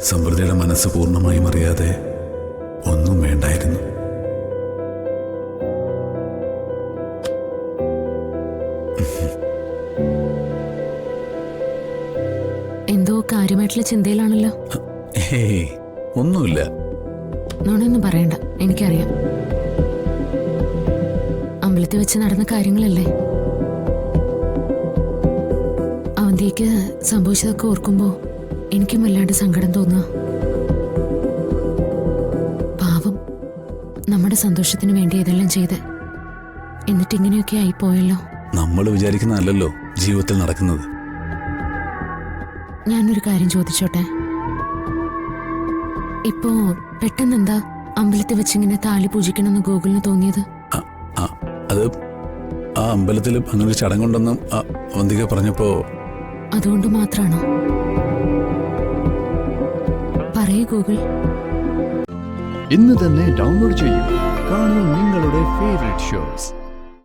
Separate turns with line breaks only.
സമൃദ്ധിയുടെ മനസ്സ് പൂർണ്ണമായും അറിയാതെ ഒന്നും വേണ്ടായിരുന്നു.
എന്തോ കാര്യമായിട്ടുള്ള ചിന്തയിലാണല്ലോ.
ഒന്നുമില്ല.
നോണൊന്നും പറയണ്ട, എനിക്കറിയാം. അമ്പലത്തിൽ വെച്ച് നടന്ന കാര്യങ്ങളല്ലേ. അവന്തിക്ക് സംഭവിച്ചതൊക്കെ ഓർക്കുമ്പോ എനിക്കും വല്ലാണ്ട് സങ്കടം തോന്നുക. പാവം, നമ്മുടെ സന്തോഷത്തിന് വേണ്ടി ഇതെല്ലാം ചെയ്ത് എന്നിട്ട് ഇങ്ങനെയൊക്കെ ആയിപ്പോയല്ലോ.
നമ്മൾ വിചാരിക്കുന്നതല്ലല്ലോ ജീവിതത്തിൽ നടക്കുന്നത്.
ഞാനൊരു കാര്യം ചോദിച്ചോട്ടെ? ഇപ്പോ പെട്ടെന്നെന്താ അമ്പലത്തിൽ വെച്ചിങ്ങനെ താലി പൂജിക്കണമെന്ന് ഗോകുലിന് തോന്നിയത്?
അത് ആ അമ്പലത്തിൽ അങ്ങനെ ഒരു ചടങ്ങുണ്ടെന്നും അവന്തിക പറഞ്ഞപ്പോ.
അതുകൊണ്ട് മാത്രാണോ? പറയൂ ഗൂഗിൾ.
ഇന്ന് തന്നെ ഡൗൺലോഡ് ചെയ്യൂ. കാണൂ നിങ്ങളുടെ ഫേവറേറ്റ് ഷോസ്.